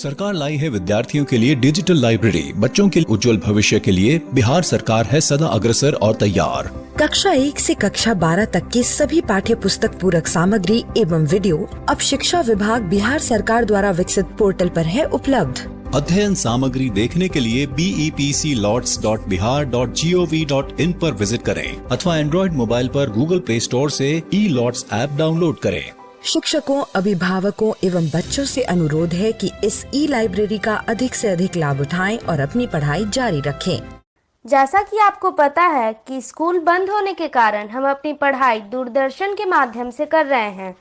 सरकार लाई है विद्यार्थियों के लिए डिजिटल लाइब्रेरी। बच्चों के उज्जवल भविष्य के लिए बिहार सरकार है सदा अग्रसर और तैयार। कक्षा 1 से कक्षा 12 तक की सभी पाठ्य पुस्तक पूरक सामग्री एवं वीडियो अब शिक्षा विभाग बिहार सरकार द्वारा विकसित पोर्टल पर है उपलब्ध। अध्ययन सामग्री देखने के लिए BEPCLots.bihar.gov.in पर विजिट करें अथवा एंड्रॉइड मोबाइल पर गूगल प्ले स्टोर से E-Lots ऐप डाउनलोड करें। शिक्षकों, अभिभावकों एवं बच्चों से अनुरोध है कि इस ई-लाइब्रेरी का अधिक से अधिक लाभ उठाएं और अपनी पढ़ाई जारी रखें। जैसा कि आपको पता है कि स्कूल बंद होने के कारण हम अपनी पढ़ाई दूरदर्शन के माध्यम से कर रहे हैं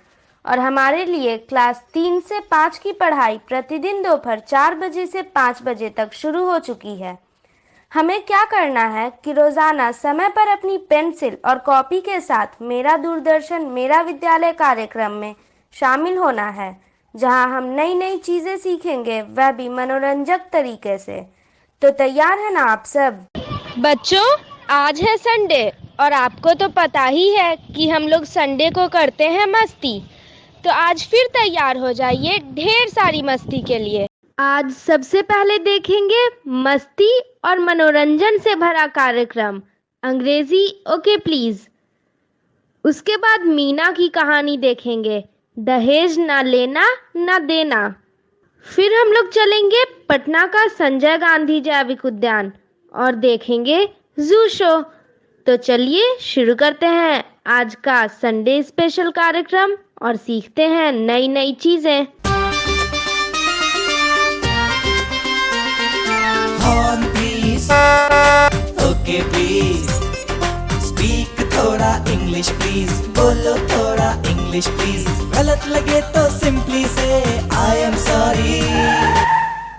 और हमारे लिए क्लास 3 से 5 की पढ़ाई प्रतिदिन दोपहर 4 बजे से 5 बजे तक शुरू हो चुकी है। हमें क्या करना है कि रोज़ाना समय पर अपनी पेंसिल और कॉपी के साथ मेरा दूरदर्शन मेरा विद्यालय कार्यक्रम में शामिल होना है, जहां हम नई नई चीज़ें सीखेंगे, वह भी मनोरंजक तरीके से। तो तैयार है ना आप सब? बच्चों, आज है संडे और आपको तो पता ही है कि हम लोग संडे को करते हैं मस्ती। तो आज फिर तैयार हो जाइए ढेर सारी मस्ती के लिए। आज सबसे पहले देखेंगे मस्ती और मनोरंजन से भरा कार्यक्रम अंग्रेजी ओके प्लीज। उसके बाद मीना की कहानी देखेंगे, दहेज ना लेना ना देना। फिर हम लोग चलेंगे पटना का संजय गांधी जैविक उद्यान और देखेंगे जू शो। तो चलिए शुरू करते हैं आज का संडे स्पेशल कार्यक्रम और सीखते हैं नई नई चीजें। Okay please, speak थोड़ा English please, बोलो थोड़ा English please, गलत लगे तो simply say I am sorry,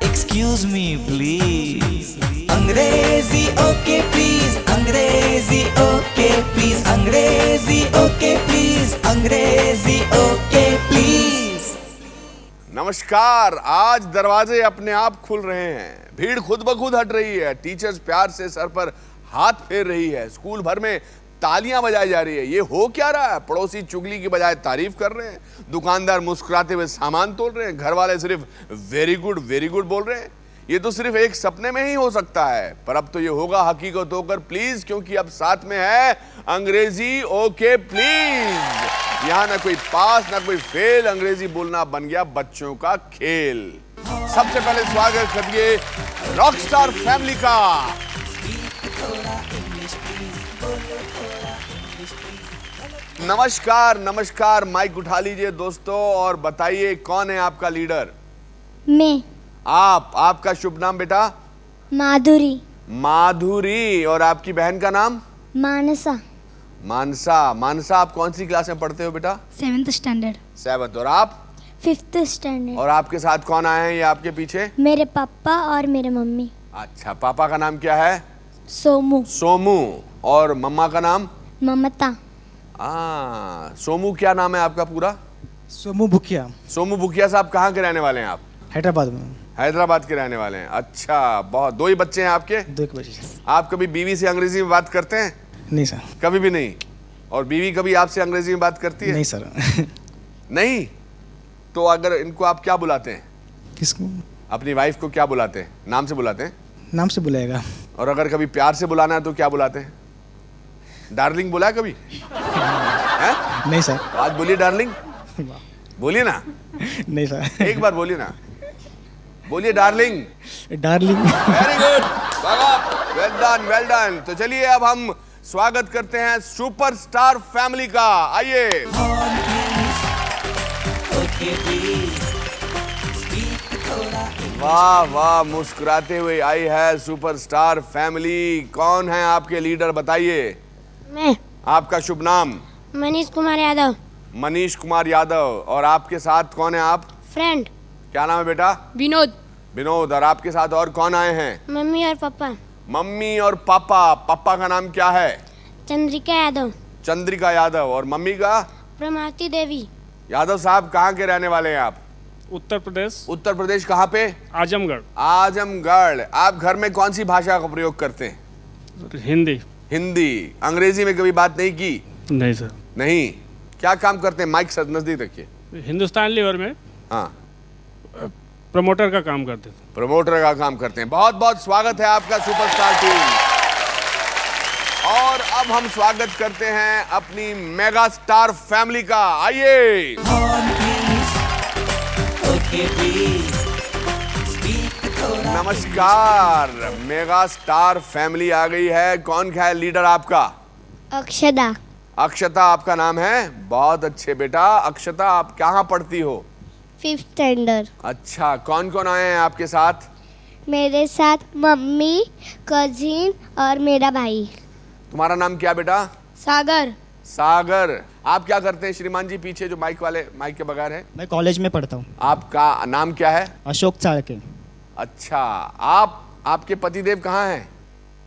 excuse me please, अंग्रेजी okay please, अंग्रेजी okay please, अंग्रेजी okay please, अंग्रेजी okay please। नमस्कार। आज दरवाजे अपने आप खुल रहे हैं, भीड़ खुद ब खुद हट रही है, टीचर्स प्यार से सर पर हाथ फेर रही है, स्कूल भर में तालियां बजाई जा रही है। ये हो क्या रहा है? पड़ोसी चुगली की बजाय तारीफ कर रहे हैं, दुकानदार मुस्कुराते हुए सामान तोल रहे हैं, घर वाले सिर्फ वेरी गुड बोल रहे हैं। ये तो सिर्फ एक सपने में ही हो सकता है, पर अब तो ये होगा हकीकत होकर प्लीज, क्योंकि अब साथ में है अंग्रेजी ओके प्लीज। यहाँ ना कोई पास ना कोई फेल, अंग्रेजी बोलना बन गया बच्चों का खेल। सबसे पहले स्वागत करिए रॉकस्टार फैमिली का। नमस्कार, माइक उठा लीजिए दोस्तों और बताइए कौन है आपका लीडर? मैं। आपका शुभ नाम बेटा? माधुरी। और आपकी बहन का नाम? मानसा। आप कौन सी क्लास में पढ़ते हो बेटा? 7th standard. 7th। और आप? 5th standard. और आपके साथ कौन आए हैं ये आपके पीछे? मेरे पापा और मेरे मम्मी। अच्छा, पापा का नाम क्या है? सोमू। और मम्मा का नाम? ममता। सोमू क्या नाम है आपका पूरा? सोमू भुकिया साहब कहाँ के रहने वाले हैं आप? हैदराबाद के रहने वाले हैं। अच्छा, बहुत। 2 ही बच्चे हैं आपके? 2 बच्चे। आप कभी बीवी से अंग्रेजी में बात करते हैं? नहीं सर। कभी भी नहीं। और बीवी कभी आपसे अंग्रेजी में बात करती है? नहीं सर। नहीं? तो अगर इनको आप क्या बुलाते हैं? किसको? अपनी वाइफ को क्या बुलाते हैं? नाम से बुलाते हैं? नाम से बुलाएगा। और अगर कभी प्यार से बुलाना है तो क्या बुलाते हैं? डार्लिंग बुलाया कभी? है? नहीं सर। आज बोलिए डार्लिंग। बोलिए ना। नहीं सर। एक बार बोलिए ना। बोलिए darling. Very good, well done. तो चलिए अब हम स्वागत करते हैं सुपरस्टार फैमिली का। आइए। वाह, मुस्कुराते हुए आई है सुपरस्टार फैमिली। कौन है आपके लीडर बताइए? मैं। आपका शुभ नाम? मनीष कुमार यादव। और आपके साथ कौन है आप? फ्रेंड। क्या नाम है बेटा? विनोद। और आपके साथ और कौन आए हैं? मम्मी और पापा। पापा का नाम क्या है? चंद्रिका यादव। और मम्मी का? प्रमाती देवी। यादव साहब कहाँ के रहने वाले हैं आप? उत्तर प्रदेश। कहाँ पे? आजमगढ़। आप घर में कौन सी भाषा का प्रयोग करते हैं? हिंदी। अंग्रेजी में कभी बात नहीं की? नहीं सर। नहीं? क्या काम करते हैं? माइक नजदीक रखिए। हिंदुस्तान लीवर में। हाँ। प्रमोटर का काम करते थे। प्रमोटर का काम करते हैं। बहुत बहुत स्वागत है आपका सुपरस्टार टीम। और अब हम स्वागत करते हैं अपनी मेगा स्टार फैमिली का। आइए। नमस्कार, मेगा स्टार फैमिली आ गई है। कौन है लीडर आपका? अक्षदा। अक्षता आपका नाम है? बहुत अच्छे बेटा। अक्षता, आप कहाँ पढ़ती हो? 5th standard. अच्छा, कौन कौन आए हैं आपके साथ? मेरे साथ मम्मी, कजिन और मेरा भाई। तुम्हारा नाम क्या बेटा? सागर। सागर। आप क्या करते हैं श्रीमान जी? पीछे जो माइक के बगैर है। मैं कॉलेज में पढ़ता हूँ। आपका नाम क्या है? अशोक चाड़के। अच्छा, आपके पतिदेव कहाँ हैं?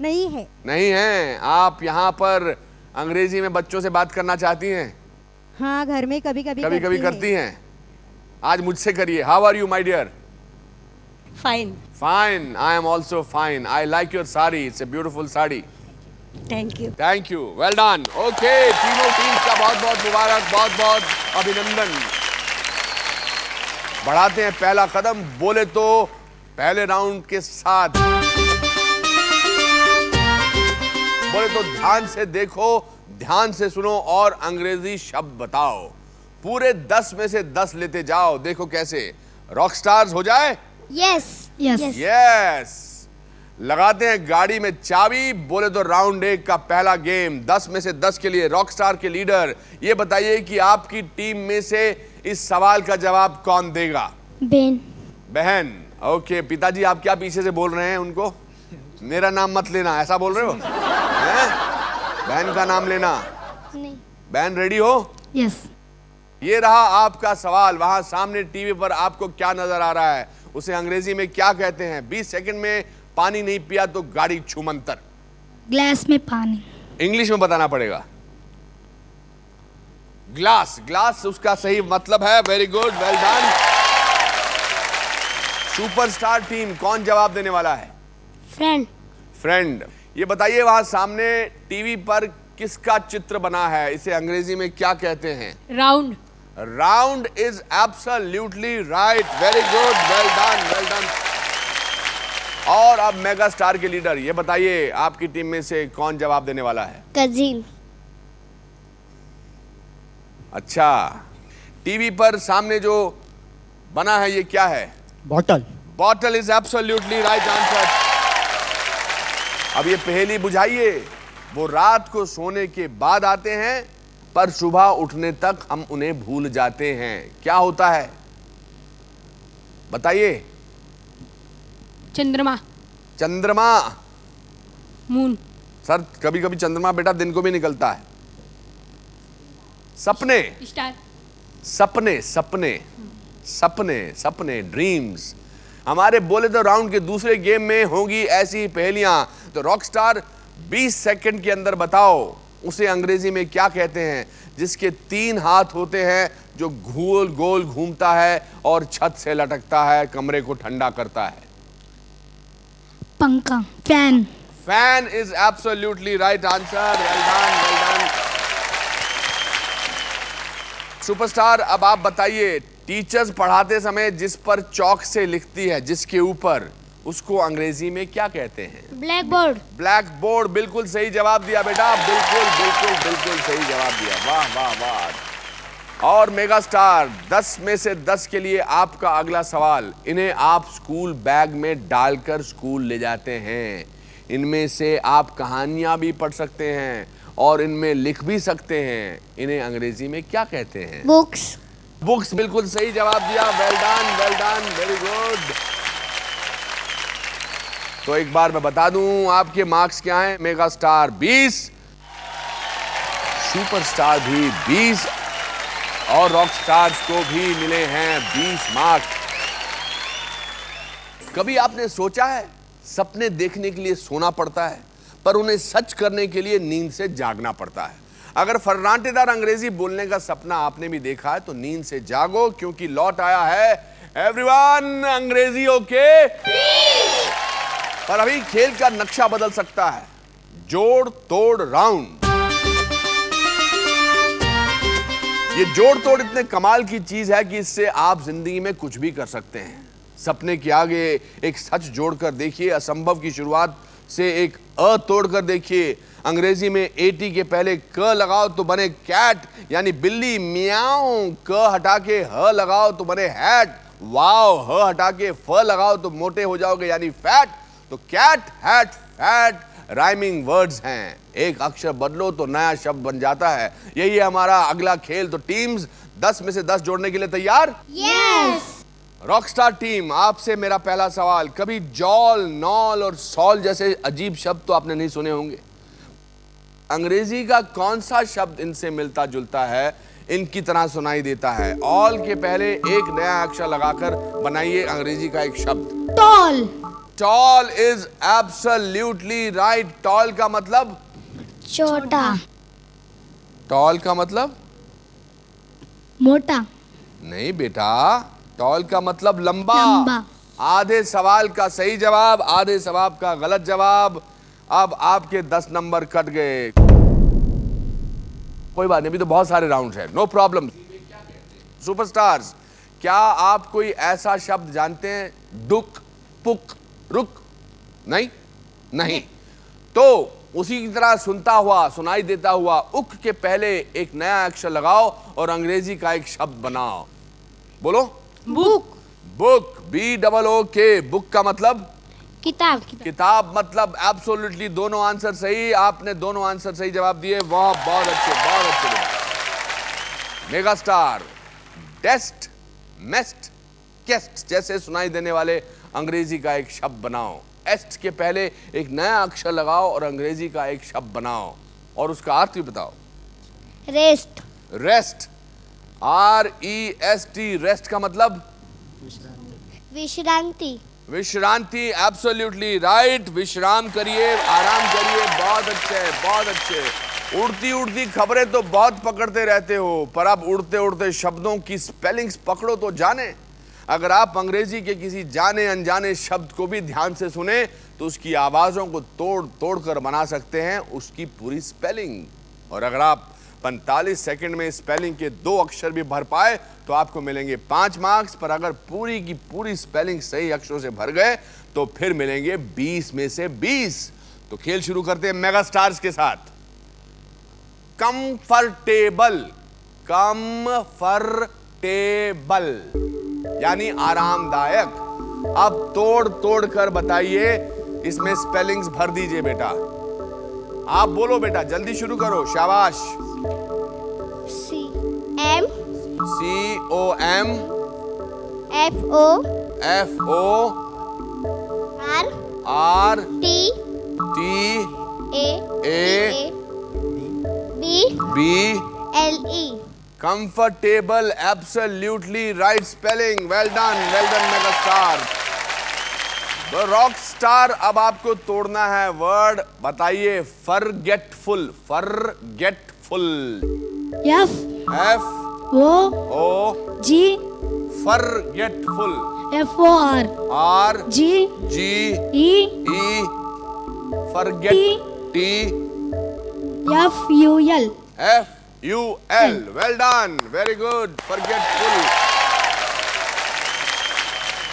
नहीं है। नहीं हैं। आप यहाँ पर अंग्रेजी में बच्चों से बात करना चाहती हैं? हाँ, घर में कभी कभी करती हैं। आज मुझसे करिए। How are you my dear? Fine. Fine, I am also fine. I like your sari, it's a beautiful sari. Thank you. Thank you, well done. Okay, तीनों टीम्स का बहुत बहुत मुबारक, बहुत बहुत अभिनंदन। बढ़ाते हैं पहला कदम। बोले तो पहले राउंड के साथ। बोले तो ध्यान से देखो, ध्यान से सुनो और अंग्रेजी शब्द बताओ। पूरे 10 में से 10 लेते जाओ। देखो कैसे। रॉक स्टार्स हो जाए? Yes yes yes. लगाते हैं गाड़ी में चाबी। बोले तो राउंड 1 का पहला गेम 10 में से 10 के लिए। रॉक स्टार के लीडर, ये बताइए कि आपकी टीम में से इस सवाल का जवाब कौन देगा? बहन। ओके, पिताजी आप क्या पीछे से बोल रहे हैं उनको? मेरा नाम मत लेना, ऐसा बोल रहे हो? हैं? बहन का नाम लेना नहीं। बहन रेडी हो? यस। ये रहा आपका सवाल। वहां सामने टीवी पर आपको क्या नजर आ रहा है? उसे अंग्रेजी में क्या कहते हैं? 20 सेकंड में पानी नहीं पिया तो गाड़ी छूमंतर। ग्लास में पानी। इंग्लिश में बताना पड़ेगा। ग्लास। ग्लास उसका सही मतलब है। Very good, well done. Superstar team, कौन जवाब देने वाला है? फ्रेंड। फ्रेंड। ये बताइए वहां सामने टीवी पर किसका चित्र बना है? इसे अंग्रेजी में क्या कहते हैं? Round. Round is absolutely right. Very good, well done, well done. और अब मेगा स्टार के लीडर, ये बताइए आपकी टीम में से कौन जवाब देने वाला है? कजिन। अच्छा, टीवी पर सामने जो बना है ये क्या है? Bottle. Bottle is absolutely right answer. अब ये पहेली बुझाइए। वो रात को सोने के बाद आते हैं पर सुबह उठने तक हम उन्हें भूल जाते हैं। क्या होता है बताइए? चंद्रमा। चंद्रमा। मून। सर, कभी कभी चंद्रमा बेटा दिन को भी निकलता है। सपने। स्टार। सपने सपने सपने सपने, ड्रीम्स। हमारे बोले तो राउंड के दूसरे गेम में होंगी ऐसी पहेलियां। तो रॉकस्टार 20 सेकंड के अंदर बताओ उसे अंग्रेजी में क्या कहते हैं जिसके 3 हाथ होते हैं, जो गोल गोल घूमता है और छत से लटकता है, कमरे को ठंडा करता है? पंखा। Fan. Fan is absolutely right answer. Well done, well done. Superstar, अब आप बताइए, टीचर्स पढ़ाते समय जिस पर चौक से लिखती है, जिसके ऊपर, उसको अंग्रेजी में क्या कहते हैं? Black board. Black board. बिल्कुल सही जवाब दिया बेटा। बिल्कुल बिल्कुल बिल्कुल सही जवाब दिया। वाह वाह वाह। और मेगा स्टार, 10 में से 10 के लिए आपका अगला सवाल। इन्हें आप स्कूल बैग में डालकर स्कूल ले जाते हैं। इनमें से आप कहानियां भी पढ़ सकते हैं और इनमें लिख भी सकते हैं। इन्हें अंग्रेजी में क्या कहते हैं? बुक्स। बुक्स। बिल्कुल सही जवाब दिया। Well done, well done, very good. तो एक बार मैं बता दूं आपके मार्क्स क्या हैं। मेगा स्टार 20, सुपरस्टार भी 20 और रॉक स्टार्स को भी मिले हैं 20 मार्क्स। कभी आपने सोचा है, सपने देखने के लिए सोना पड़ता है पर उन्हें सच करने के लिए नींद से जागना पड़ता है। अगर फर्राटेदार अंग्रेजी बोलने का सपना आपने भी देखा है तो नींद से जागो, क्योंकि लौट आया है एवरीवन अंग्रेजी ओके। पर अभी खेल का नक्शा बदल सकता है। जोड़ तोड़ राउंड। ये जोड़ तोड़ इतने कमाल की चीज है कि इससे आप जिंदगी में कुछ भी कर सकते हैं। सपने के आगे एक सच जोड़कर देखिए, असंभव की शुरुआत से एक अ तोड़कर देखिए। अंग्रेजी में एटी के पहले क लगाओ तो बने कैट यानी बिल्ली, मियाओ। क हटा के ह लगाओ तो बने हैट, वाओ। ह हटा के फ लगाओ तो मोटे हो जाओगे यानी फैट। तो cat, hat, fat rhyming words हैं। एक अक्षर बदलो तो नया शब्द बन जाता है। यही है हमारा अगला खेल। तो टीम्स 10 में से 10 जोड़ने के लिए तैयार? यस। रॉकस्टार टीम, आपसे मेरा पहला सवाल। कभी जॉल, नॉल और सॉल जैसे अजीब शब्द तो आपने नहीं सुने होंगे। अंग्रेजी का कौन सा शब्द इनसे मिलता जुलता है, इनकी तरह सुनाई देता है? ऑल के पहले एक नया अक्षर लगाकर बनाइए अंग्रेजी का एक शब्द। Tall. Tall is absolutely right. Tall का मतलब? छोटा। टॉल का मतलब? मोटा। नहीं बेटा, टॉल का मतलब लंबा। लंबा। आधे सवाल का सही जवाब, आधे सवाल का गलत जवाब। अब आपके 10 नंबर कट गए। कोई बात नहीं, अभी तो बहुत सारे राउंड है, नो प्रॉब्लम। सुपरस्टार्स, क्या आप कोई ऐसा शब्द जानते हैं? दुक, पुक, रुक? नहीं, नहीं। तो उसी की तरह सुनता हुआ, सुनाई देता हुआ उक के पहले एक नया अक्षर लगाओ और अंग्रेजी का एक शब्द बनाओ। बोलो। बुक। Book, BOOK। बुक का मतलब? किताब। किताब मतलब एब्सोल्युटली दोनों आंसर सही। आपने दोनों आंसर सही जवाब दिए। वाह, बहुत अच्छे, बहुत अच्छे। मेगा स्टार, डेस्ट, मेस्ट, केस्ट जैसे सुनाई देने वाले अंग्रेजी का एक शब्द बनाओ। एस्ट के पहले एक नया अक्षर लगाओ और अंग्रेजी का एक शब्द बनाओ और उसका अर्थ भी बताओ। रेस्ट। रेस्ट, REST, रेस्ट का मतलब? विश्रांति। विश्रांति, एब्सोल्युटली राइट। विश्राम करिए, आराम करिए। बहुत अच्छे, बहुत अच्छे। उड़ती उड़ती खबरें तो बहुत पकड़ते रहते हो, पर अब उड़ते उड़ते शब्दों की स्पेलिंग्स पकड़ो तो जाने। अगर आप अंग्रेजी के किसी जाने अनजाने शब्द को भी ध्यान से सुने तो उसकी आवाजों को तोड़ तोड़ कर बना सकते हैं उसकी पूरी स्पेलिंग। और अगर आप 45 सेकंड में स्पेलिंग के 2 अक्षर भी भर पाए तो आपको मिलेंगे 5 मार्क्स। पर अगर पूरी की पूरी स्पेलिंग सही अक्षरों से भर गए तो फिर मिलेंगे 20 में से 20। तो खेल शुरू करते हैं मेगा स्टार्स के साथ। कंफर्टेबल, कंफर्टेबल यानी आरामदायक। अब तोड़ तोड़ कर बताइए, इसमें स्पेलिंग्स भर दीजिए बेटा। आप बोलो बेटा, जल्दी शुरू करो, शाबाश। CM COM FO R T A B LE। Comfortable, absolutely right spelling. Well done mega star. Rock star, अब आपको तोड़ना है वर्ड। बताइए। Forgetful, forgetful. F O G forgetful. FOR R G E forget T FUL। FUL। Well done, very good, forgetful.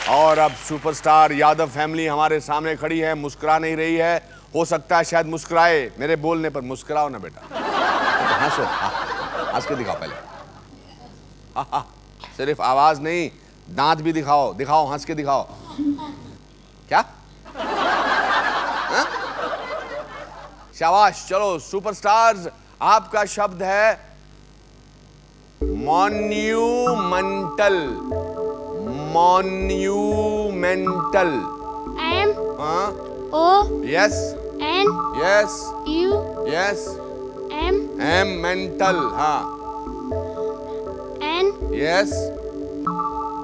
और अब superstar Yadav family हमारे सामने खड़ी है, मुस्कुरा नहीं रही है। हो सकता है शायद मुस्कुराए मेरे बोलने पर। मुस्कुराओ ना बेटा, हंसो, हंस के दिखाओ पहले। सिर्फ आवाज नहीं, दांत भी दिखाओ, दिखाओ, हंस के दिखाओ। क्या? शाबाश। चलो सुपरस्टार्स, आपका शब्द है monumental. Monumental. M O yes N yes U yes. M mental, हाँ। N yes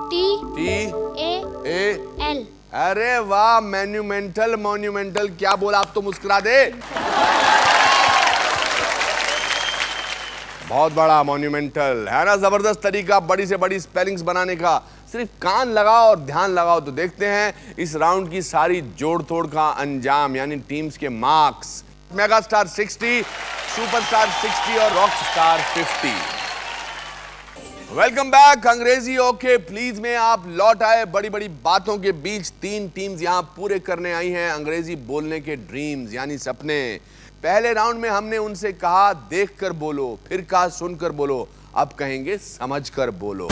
T A L। अरे वाह, मैन्यूमेंटल, मॉन्यूमेंटल क्या बोला? आप तो मुस्कुरा दे। बहुत बड़ा मॉन्यूमेंटल है ना, जबरदस्त तरीका बड़ी से बड़ी स्पेलिंग्स बनाने का। सिर्फ कान लगाओ और ध्यान लगाओ तो देखते हैं इस राउंड की सारी जोड़ तोड़ का अंजाम, यानी टीम्स के मार्क्स। मेगा स्टार 60, सुपरस्टार 60 और रॉक स्टार 50। Welcome back. अंग्रेजी ओके प्लीज में आप लौट आए। बड़ी बड़ी बातों के बीच 3 टीम्स यहां पूरे करने आई हैं अंग्रेजी बोलने के ड्रीम्स यानी सपने। पहले राउंड में हमने उनसे कहा देखकर बोलो, फिर कहा सुनकर बोलो, अब कहेंगे समझकर बोलो।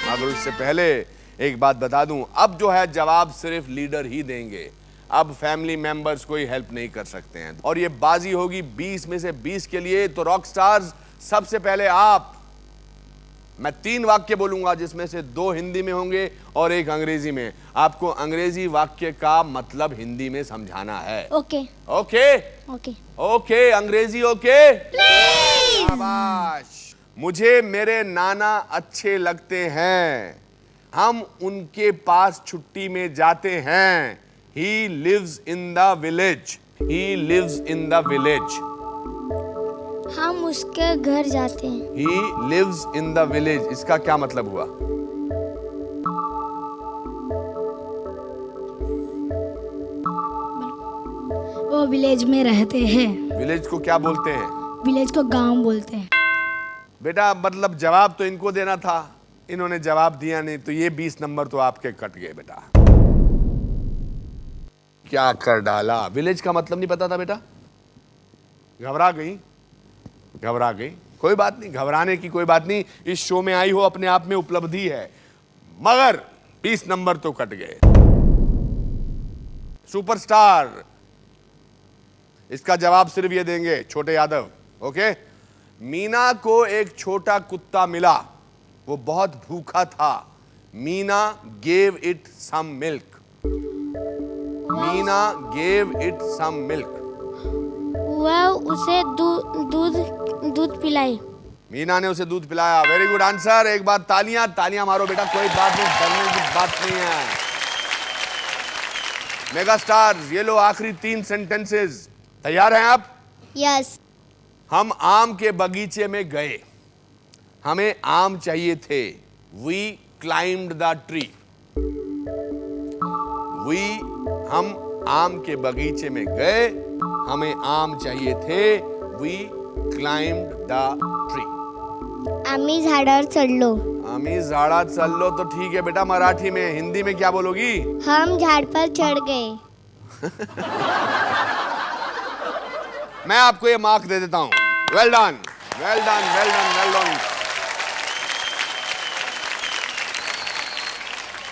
मगर उससे पहले एक बात बता दूं, अब जो है जवाब सिर्फ लीडर ही देंगे। अब फैमिली मेंबर्स कोई हेल्प नहीं कर सकते हैं और ये बाजी होगी 20 में से 20 के लिए। तो रॉक स्टार्स सबसे पहले आप, मैं 3 वाक्य बोलूंगा जिसमें से 2 हिंदी में होंगे और 1 अंग्रेजी में। आपको अंग्रेजी वाक्य का मतलब हिंदी में समझाना है। ओके ओके ओके ओके अंग्रेजी ओके। शाबाश। मुझे मेरे नाना अच्छे लगते हैं, हम उनके पास छुट्टी में जाते हैं। He lives in the village. He lives in the village. हम उसके घर जाते हैं। He lives in the village. इसका क्या मतलब हुआ? वो विलेज में रहते हैं। विलेज को क्या बोलते हैं? विलेज को गांव बोलते हैं। बेटा मतलब जवाब तो इनको देना था, इन्होंने जवाब दिया नहीं, तो ये 20 नंबर तो आपके कट गए बेटा। क्या कर डाला। विलेज का मतलब नहीं पता था बेटा? घबरा गई? घबरा गई? कोई बात नहीं, घबराने की कोई बात नहीं। इस शो में आई हो अपने आप में उपलब्धि है, मगर 20 नंबर तो कट गए। सुपरस्टार, इसका जवाब सिर्फ ये देंगे छोटे यादव। ओके। मीना को एक छोटा कुत्ता मिला, वो बहुत भूखा था। Meena gave it some milk. Meena gave it some milk. वह उसे दूध पिलाई। मीना ने उसे दूध पिलाया। Very good answer. एक बार तालियां तालियां मारो बेटा, कोई बात नहीं, डरने की बात नहीं है। मेगा स्टार्स, ये लो आखिरी 3 सेंटेंसेस। तैयार हैं आप? यस। हम आम के बगीचे में गए, हमें आम चाहिए थे। We climbed the tree. हम आम के बगीचे में गए, हमें आम चाहिए थे। We climbed the tree. आम्ही झाडावर चढलो। आम्ही झाडात चढलो तो ठीक है बेटा मराठी में। हिंदी में क्या बोलोगी? हम झाड़ पर चढ़ गए। मैं आपको ये मार्क दे देता हूं। Well done, well done, well done, well done.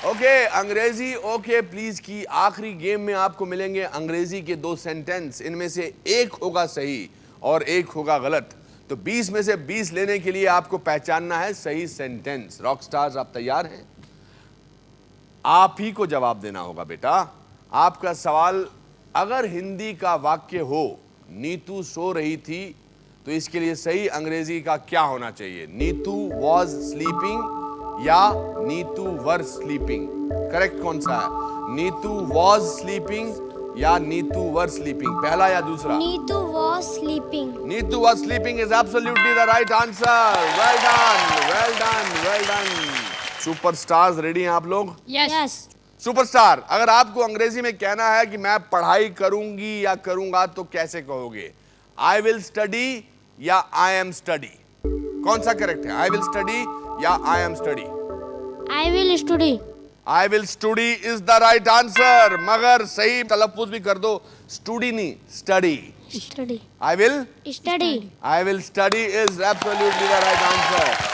Okay, अंग्रेजी ओके प्लीज की आखिरी गेम में आपको मिलेंगे अंग्रेजी के 2 सेंटेंस। इनमें से एक होगा सही और एक होगा गलत। तो 20 में से 20 लेने के लिए आपको पहचानना है सही सेंटेंस। रॉक स्टार्स, आप तैयार हैं? आप ही को जवाब देना होगा बेटा। आपका सवाल, अगर हिंदी का वाक्य हो नीतू सो रही थी, तो इसके लिए सही अंग्रेजी का क्या होना चाहिए? नीतू वॉज स्लीपिंग या नीतू वर स्लीपिंग? करेक्ट कौन सा है? नीतू वॉज स्लीपिंग या नीतू वर स्लीपिंग? पहला या दूसरा? Neetu was sleeping. Neetu was sleeping is absolutely the right answer. Well done, well done, well done. Superstars, ready हैं आप लोग? यस। सुपरस्टार, अगर आपको अंग्रेजी में कहना है कि मैं पढ़ाई करूंगी या करूंगा, तो कैसे कहोगे? आई विल स्टडी या आई एम स्टडी? कौन सा करेक्ट है? आई विल स्टडी या I am study? I will study. I will study is the right answer, मगर सही तलफ्फुज भी कर दो। स्टडी नहीं, study. Study. I will study. I will study is absolutely the right answer.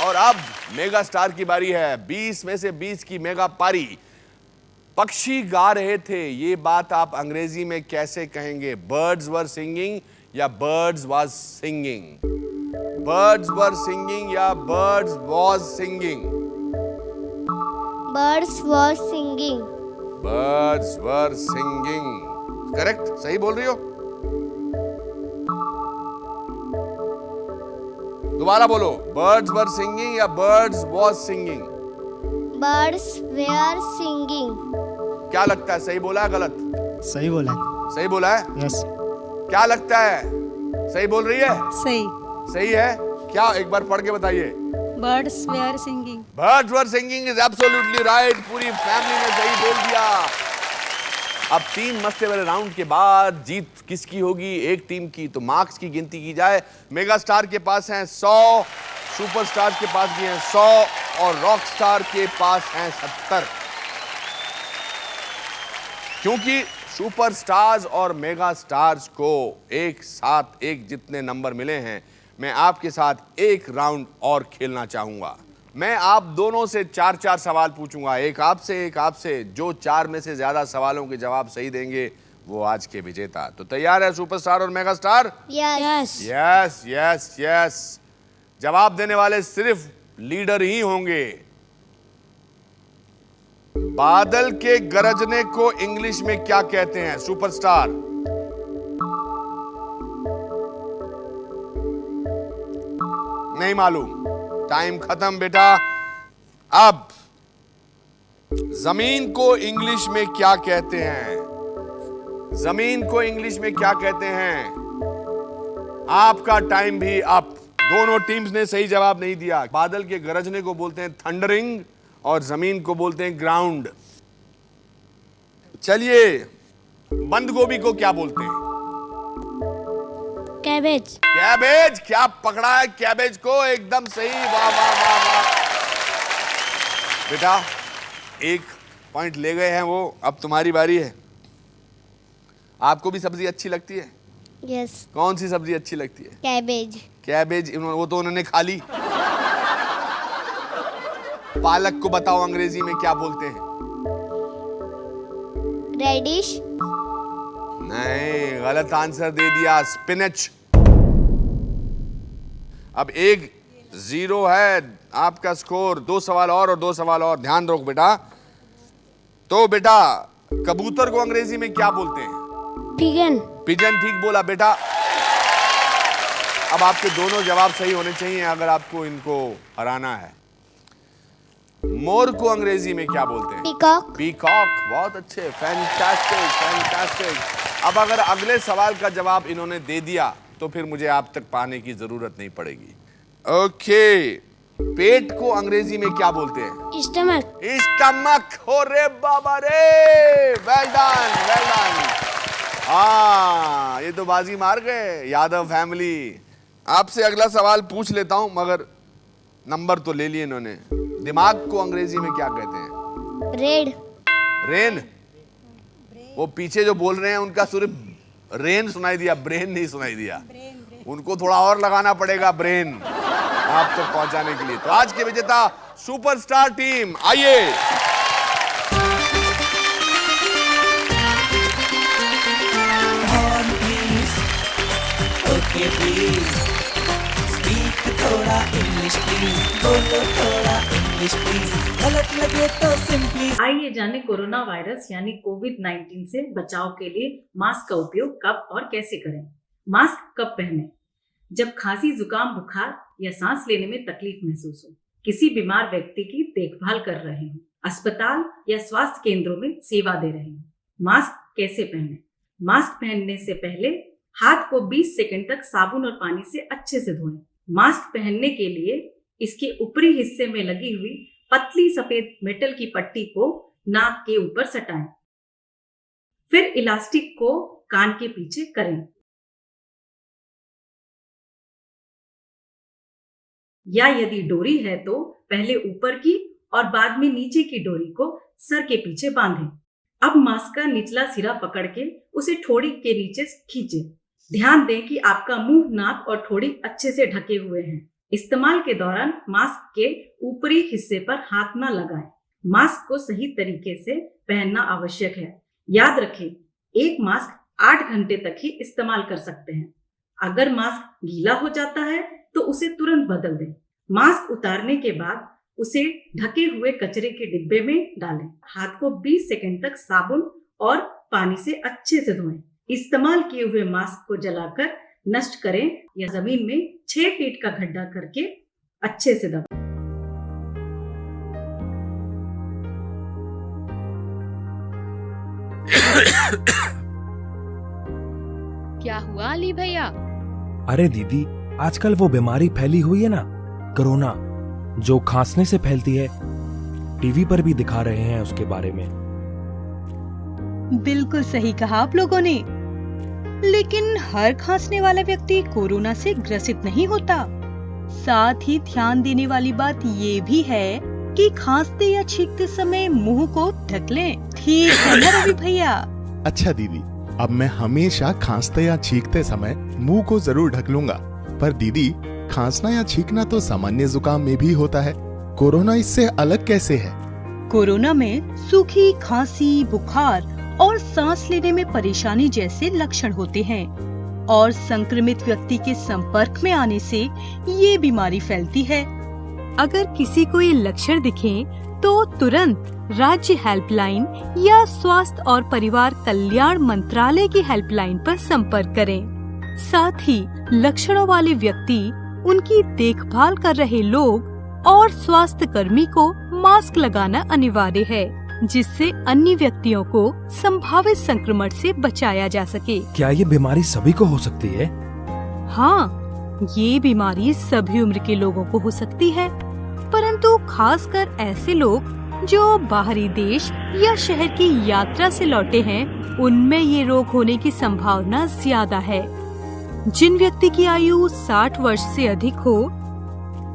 और अब मेगा स्टार की बारी है। 20 में से 20 की मेगा पारी। पक्षी गा रहे थे, ये बात आप अंग्रेजी में कैसे कहेंगे? बर्ड्स वर सिंगिंग या birds was singing? Birds were singing या birds was singing? Birds were singing. Birds were singing. Correct, सही बोल रही हो। दोबारा बोलो, बर्ड्स वर सिंगिंग या birds was singing? Birds were singing. क्या लगता है, सही बोला है गलत? सही बोला है। सही बोला है? यस। क्या लगता है, सही बोल रही है? सही। सही है क्या? एक बार पढ़ के बताइए। Birds were singing. Birds were singing is absolutely right. पूरी फैमिली ने सही बोल दिया। अब 3 मस्ते वाले राउंड के बाद जीत किसकी होगी? एक टीम की। तो मार्क्स की गिनती की जाए, मेगा स्टार के पास हैं 100, सुपरस्टार के पास भी हैं 100 और रॉक स्टार के पास हैं 70। क्योंकि सुपरस्टार्स और मेगा स्टार्स को एक साथ एक जितने नंबर मिले हैं, मैं आपके साथ एक राउंड और खेलना चाहूंगा। मैं आप दोनों से 4-4 सवाल पूछूंगा, एक आपसे। जो 4 में से ज्यादा सवालों के जवाब सही देंगे वो आज के विजेता। तो तैयार है सुपरस्टार और mega star? Yes. Yes yes yes. जवाब देने वाले सिर्फ लीडर ही होंगे। बादल के गरजने को इंग्लिश में क्या कहते हैं? सुपरस्टार। नहीं मालूम, टाइम खत्म बेटा। अब जमीन को इंग्लिश में क्या कहते हैं? जमीन को इंग्लिश में क्या कहते हैं? आपका टाइम भी अप। दोनों टीम्स ने सही जवाब नहीं दिया। बादल के गरजने को बोलते हैं थंडरिंग और जमीन को बोलते हैं ग्राउंड। चलिए, बंद गोभी को क्या बोलते हैं? कैबेज। कैबेज। क्या पकड़ा है कैबेज को, एकदम सही। वाह वाह वाह वाह बेटा, 1 पॉइंट ले गए हैं वो। अब तुम्हारी बारी है। आपको भी सब्जी अच्छी लगती है? यस। कौन सी सब्जी अच्छी लगती है? कैबेज। कैबेज वो तो उन्होंने खा ली। पालक को बताओ अंग्रेजी में क्या बोलते हैं? रेडिश। नहीं, गलत आंसर दे दिया, स्पिनच। अब 1-0 है आपका स्कोर। 2 सवाल और 2 सवाल और। ध्यान रखो बेटा। तो बेटा, कबूतर को अंग्रेजी में क्या बोलते हैं? पिजन। पिजन ठीक बोला बेटा। अब आपके दोनों जवाब सही होने चाहिए अगर आपको इनको हराना है। मोर को अंग्रेजी में क्या बोलते हैं? पीकॉक। पीकॉक। बहुत अच्छे, फैंटास्टिक फैंटास्टिक। अब अगर अगले सवाल का जवाब इन्होंने दे दिया तो फिर मुझे आप तक पाने की जरूरत नहीं पड़ेगी। ओके, पेट को अंग्रेजी में क्या बोलते हैं? स्टमक। स्टमक। हो रे बाबा रे, वेल डन वेल डन। हाँ, ये तो बाजी मार गए यादव फैमिली। आपसे अगला सवाल पूछ लेता हूं, मगर नंबर तो ले लिए इन्होंने। दिमाग को अंग्रेजी में क्या कहते हैं? ब्रेड। रेन। वो पीछे जो बोल रहे हैं उनका सिर्फ रेन सुनाई दिया, ब्रेन नहीं सुनाई दिया। उनको थोड़ा और लगाना पड़ेगा ब्रेन आप तक पहुंचाने के लिए। तो आज के विजेता सुपरस्टार टीम, आइए। ओके प्लीज स्पीक थोड़ा इंग्लिश प्लीज, बोलो थोड़ा इंग्लिश प्लीज, गलत लगे तो सिंपली। आइए जाने कोरोना वायरस यानी कोविड-19 से बचाव के लिए मास्क का उपयोग कब और कैसे करें। मास्क कब पहनें? जब खांसी, जुकाम, बुखार या सांस लेने में तकलीफ महसूस हो, किसी बीमार व्यक्ति की देखभाल कर रहे हो, अस्पताल या स्वास्थ्य केंद्रों में सेवा दे रहे हो। मास्क कैसे पहनें? मास्क पहनने से पहले हाथ को 20 सेकंड तक साबुन और पानी से अच्छे से धोएं। मास्क पहनने के लिए इसके ऊपरी हिस्से में लगी हुई पतली सफेद मेटल की पट्टी को नाक के ऊपर सटाएं। फिर इलास्टिक को कान के पीछे करें या यदि डोरी है तो पहले ऊपर की और बाद में नीचे की डोरी को सर के पीछे बांधें। अब मास्क का निचला सिरा पकड़ के उसे ठोड़ी के नीचे खींचें। ध्यान दें कि आपका मुंह, नाक और ठोड़ी अच्छे से ढके हुए हैं। इस्तेमाल के दौरान मास्क के ऊपरी हिस्से पर हाथ न लगाएं। मास्क को सही तरीके से पहनना आवश्यक है। याद रखें, एक मास्क 8 घंटे तक ही इस्तेमाल कर सकते हैं। अगर मास्क गीला हो जाता है तो उसे तुरंत बदल दें। मास्क उतारने के बाद उसे ढके हुए कचरे के डिब्बे में डालें। हाथ को 20 सेकंड तक साबुन और पानी से अच्छे से धोएं। इस्तेमाल किए हुए मास्क को जलाकर नष्ट करें या जमीन में 6 फीट का गड्ढा करके अच्छे से दबाएं। क्या हुआ अली भैया? अरे दीदी, आजकल वो बीमारी फैली हुई है ना, कोरोना, जो खांसने से फैलती है। टीवी पर भी दिखा रहे हैं उसके बारे में। बिल्कुल सही कहा आप लोगों ने। लेकिन हर खांसने वाला व्यक्ति कोरोना से ग्रसित नहीं होता। साथ ही ध्यान देने वाली बात ये भी है कि खांसते या छींकते समय मुंह को ढक लें। ठीक है ना रवि भैया? अच्छा दीदी, अब मैं हमेशा खांसते या छींकते समय मुंह को जरूर ढक लूंगा। पर दीदी, खांसना या छींकना तो सामान्य जुकाम में भी होता है, कोरोना इससे अलग कैसे है? कोरोना में सूखी खांसी, बुखार और सांस लेने में परेशानी जैसे लक्षण होते हैं और संक्रमित व्यक्ति के संपर्क में आने से ये बीमारी फैलती है। अगर किसी को ये लक्षण दिखें तो तुरंत राज्य हेल्पलाइन या स्वास्थ्य और परिवार कल्याण मंत्रालय की हेल्पलाइन पर संपर्क करें। साथ ही लक्षणों वाले व्यक्ति, उनकी देखभाल कर रहे लोग और स्वास्थ्य कर्मी को मास्क लगाना अनिवार्य है, जिससे अन्य व्यक्तियों को संभावित संक्रमण से बचाया जा सके। क्या ये बीमारी सभी को हो सकती है? हाँ, ये बीमारी सभी उम्र के लोगों को हो सकती है, परंतु खासकर ऐसे लोग जो बाहरी देश या शहर की यात्रा से लौटे हैं, उनमें ये रोग होने की संभावना ज्यादा है। जिन व्यक्ति की आयु 60 वर्ष से अधिक हो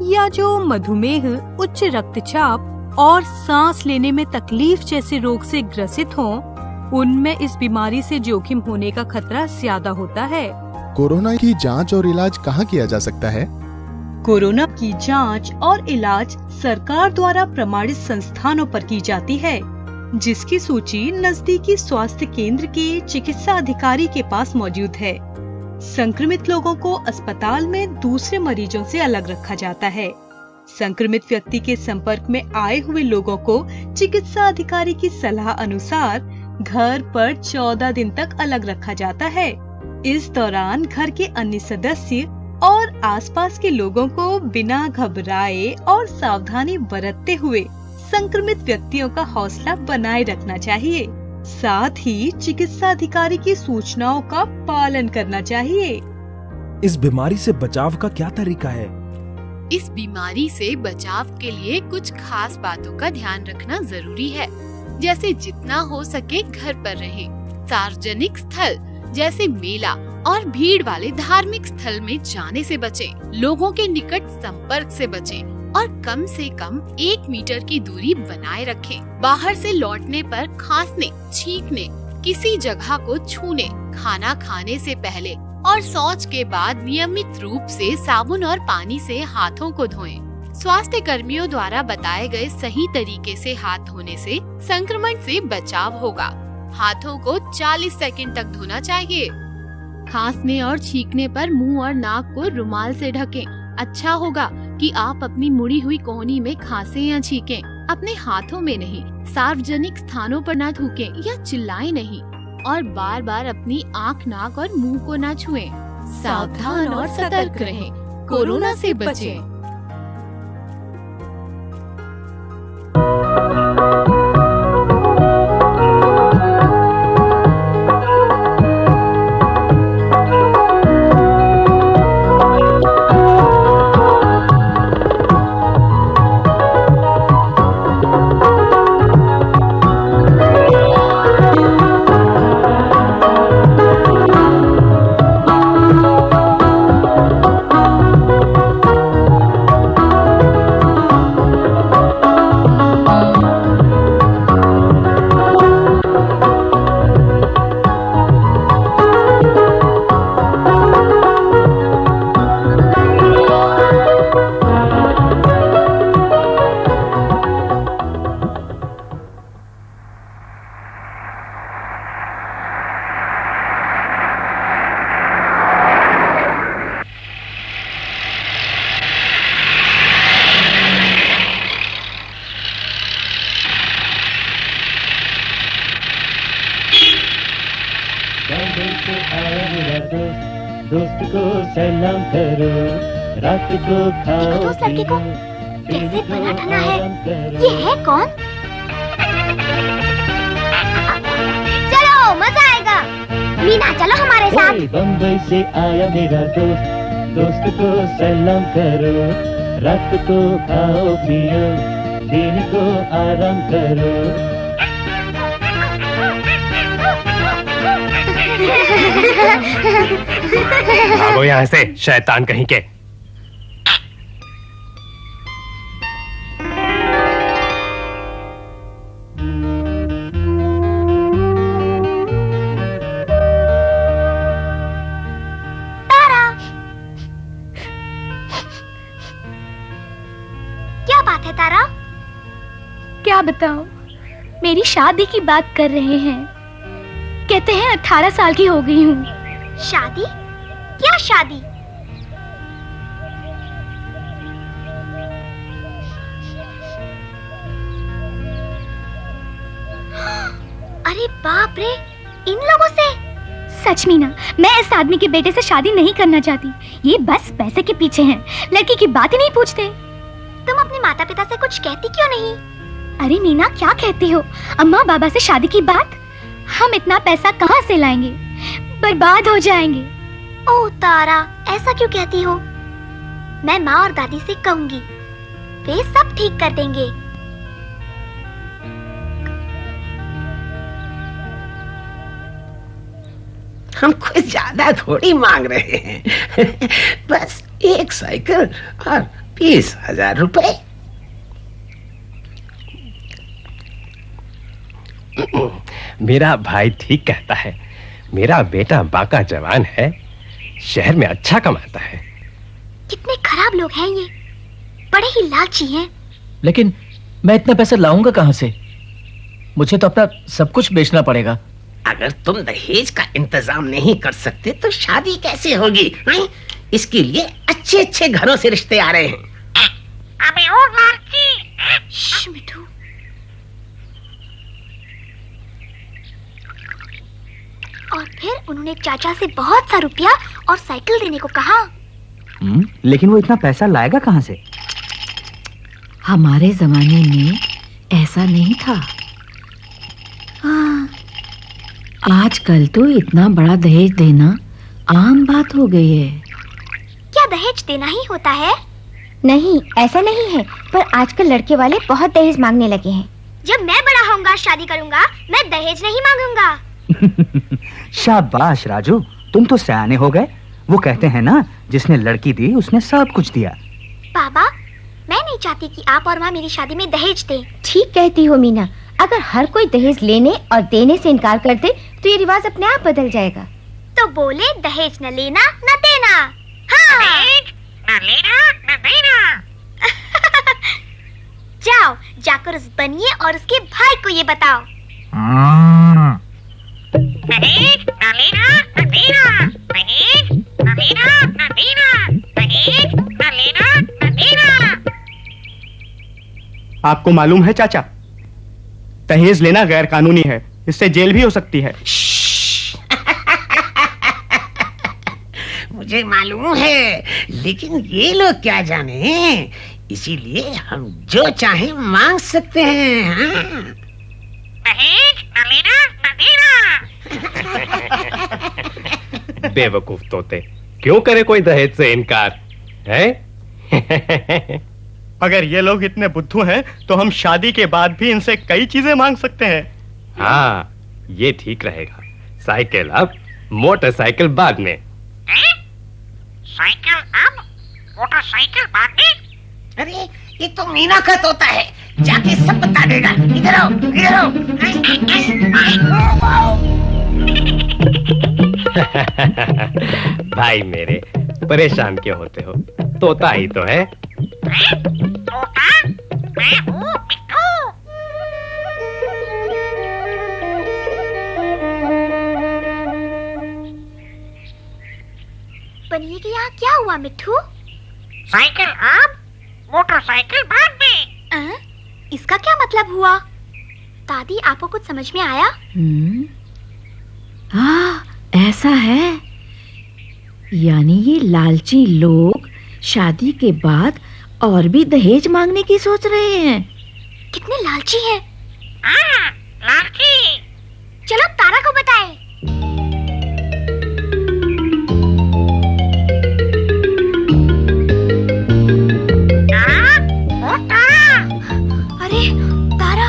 या जो मधुमेह, उच्च रक्तचाप और सांस लेने में तकलीफ जैसे रोग से ग्रसित हों, उनमें इस बीमारी से जोखिम होने का खतरा ज्यादा होता है। कोरोना की जांच और इलाज कहाँ किया जा सकता है? कोरोना की जांच और इलाज सरकार द्वारा प्रमाणित संस्थानों पर की जाती है, जिसकी सूची नजदीकी स्वास्थ्य केंद्र के चिकित्सा अधिकारी के पास मौजूद है। संक्रमित लोगों को अस्पताल में दूसरे मरीजों से अलग रखा जाता है। संक्रमित व्यक्ति के संपर्क में आए हुए लोगों को चिकित्सा अधिकारी की सलाह अनुसार घर पर 14 दिन तक अलग रखा जाता है। इस दौरान घर के अन्य सदस्य और आसपास के लोगों को बिना घबराए और सावधानी बरतते हुए संक्रमित व्यक्तियों का हौसला बनाए रखना चाहिए। साथ ही चिकित्सा अधिकारी की सूचनाओं का पालन करना चाहिए। इस बीमारी से बचाव का क्या तरीका है? इस बीमारी से बचाव के लिए कुछ खास बातों का ध्यान रखना जरूरी है, जैसे जितना हो सके घर पर रहें। सार्वजनिक स्थल जैसे मेला और भीड़ वाले धार्मिक स्थल में जाने से बचें। लोगों के निकट संपर्क से बचें और कम से कम 1 मीटर की दूरी बनाए रखें। बाहर से लौटने पर खांसने, छींकने, किसी जगह को छूने, खाना खाने से पहले और शौच के बाद नियमित रूप से साबुन और पानी से हाथों को धोएं। स्वास्थ्य कर्मियों द्वारा बताए गए सही तरीके से हाथ धोने से संक्रमण से बचाव होगा। हाथों को 40 सेकंड तक धोना चाहिए। खांसने और छींकने पर मुंह और नाक को रुमाल से ढकें। अच्छा होगा कि आप अपनी मुड़ी हुई कोहनी में खांसें या छींकें, अपने हाथों में नहीं। सार्वजनिक स्थानों पर न थूकें या चिल्लाएं नहीं और बार बार अपनी आँख, नाक और मुंह को न छुएं। सावधान और सतर्क रहें, कोरोना से बचें। दोस्त को सलाम करो, रात को खाओ उस लड़के को कैसे पलटना है? ये है कौन? चलो मजा आएगा। मीना चलो हमारे साथ। बम्बई से आया मेरा दोस्त, दोस्त को सलाम करो, रात को खाओ पियो, दिन को आराम करो। भागो यहाँ से शैतान कहीं के। क्या बात है तारा? क्या बताऊं, मेरी शादी की बात कर रहे हैं। कहते हैं 18 साल की हो गई हूँ। शादी? क्या शादी? अरे बाप रे, इन लोगों से? सच मीना, मैं इस आदमी के बेटे से शादी नहीं करना चाहती। ये बस पैसे के पीछे हैं, लड़की की बात ही नहीं पूछते। तुम अपने माता पिता से कुछ कहती क्यों नहीं? अरे मीना, क्या कहती हो? अम्मा बाबा से शादी की बात? हम इतना पैसा कहाँ से लाएंगे? बर्बाद हो जाएंगे। ओह तारा, ऐसा क्यों कहती हो? मैं माँ और दादी से कहूँगी, वे सब ठीक कर देंगे। हम कुछ ज्यादा थोड़ी मांग रहे हैं। बस एक साइकिल और 20,000 रुपए। मेरा भाई ठीक कहता है। मेरा बेटा बाका जवान है, शहर में अच्छा कमाता है। कितने खराब लोग हैं ये, बड़े ही लालची हैं। लेकिन मैं इतना पैसा लाऊंगा कहाँ से? मुझे तो अपना सब कुछ बेचना पड़ेगा। अगर तुम दहेज का इंतजाम नहीं कर सकते तो शादी कैसे होगी? इसके लिए अच्छे अच्छे घरों से रिश्ते आ रहे हैं। अबे ओ लालची, मिठू। और फिर उन्होंने चाचा से बहुत सा रुपया और साइकिल देने को कहा। लेकिन वो इतना पैसा लाएगा कहाँ से? हमारे जमाने में ऐसा नहीं था। हाँ, आजकल तो इतना बड़ा दहेज देना आम बात हो गई है। क्या दहेज देना ही होता है? नहीं, ऐसा नहीं है, पर आजकल लड़के वाले बहुत दहेज मांगने लगे हैं। जब मैं बड़ा होऊंगा, शादी करूंगा, मैं दहेज नहीं मांगूंगा। शाबाश राजू, तुम तो सयाने हो गए। वो कहते हैं ना, जिसने लड़की दी उसने सब कुछ दिया। पापा, मैं नहीं चाहती कि आप और माँ मेरी शादी में दहेज दें। ठीक कहती हो मीना, अगर हर कोई दहेज लेने और देने से इनकार कर दे तो ये रिवाज अपने आप बदल जाएगा। तो बोले दहेज न लेना न देना। हाँ। न लेना न देना। जाओ, जाकर उस बनिए और उसके भाई को ये बताओ। दहेज न लेना न देना, दहेज न लेना न देना, दहेज न लेना न देना। आपको मालूम है चाचा, दहेज लेना गैर कानूनी है, इससे जेल भी हो सकती है। मुझे मालूम है, लेकिन ये लोग क्या जाने, इसीलिए हम जो चाहे मांग सकते हैं। हाँ? दहेज न लेना न देना। बेवकूफ तोते, क्यों करे कोई दहेज से इनकार है? अगर ये लोग इतने बुद्धू हैं तो हम शादी के बाद भी इनसे कई चीजें मांग सकते हैं। हाँ, ये ठीक रहेगा। साइकिल अब, मोटरसाइकिल बाद में। साइकिल अब, मोटरसाइकिल बाद में? अरे ये तो मीना का तोता है, जाके सब बता देगा। इधर आओ, इधर आओ। भाई मेरे, परेशान क्यों होते हो? तोता ही तो है। तोता? मैं हूँ मिट्ठू। बनिए कि यहाँ क्या हुआ मिट्ठू? साइकिल अब, मोटरसाइकिल बाद में। इसका क्या मतलब हुआ? दादी, आपको कुछ समझ में आया? हाँ, ऐसा है। यानी ये लालची लोग शादी के बाद और भी दहेज मांगने की सोच रहे हैं। कितने लालची हैं? लालची। चलो तारा को बताएं। अरे तारा,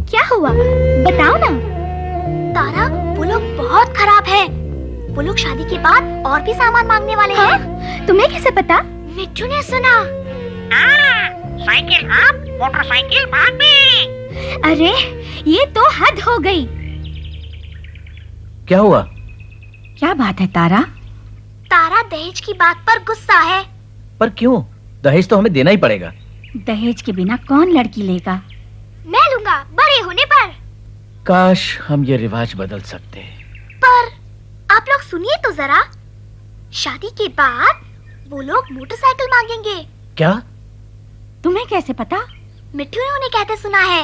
क्या हुआ? बताओ ना। तारा, वो लोग बहुत खराब लोग शादी के बाद और भी सामान मांगने वाले हैं। तुम्हें कैसे पता? मिट्टू ने सुना। साइकिल आप, मोटरसाइकिल बाद में। अरे ये तो हद हो गई। क्या हुआ? क्या बात है तारा? तारा दहेज की बात पर गुस्सा है। पर क्यों? दहेज तो हमें देना ही पड़ेगा। दहेज के बिना कौन लड़की लेगा? मैं लूंगा बड़े होने पर। काश हम ये रिवाज बदल सकते। पर आप लोग सुनिए तो जरा, शादी के बाद वो लोग मोटरसाइकिल मांगेंगे। क्या? तुम्हें कैसे पता? मिट्टू ने उन्हें कहते सुना है।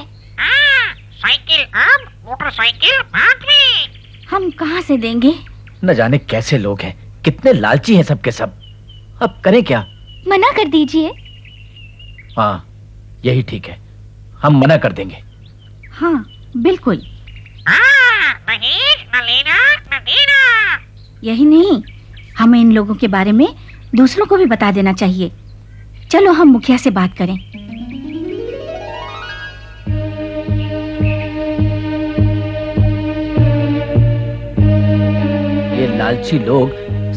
साइकिल अब, मोटरसाइकिल बाद में। हम कहाँ से देंगे? न जाने कैसे लोग हैं, कितने लालची हैं सबके सब। अब करें क्या? मना कर दीजिए। हाँ यही ठीक है, हम मना कर देंगे। हाँ बिल्कुल। दहेज न लेना न देना। यही नहीं, हमें इन लोगों के बारे में दूसरों को भी बता देना चाहिए। चलो हम मुखिया से बात करें। ये लालची लोग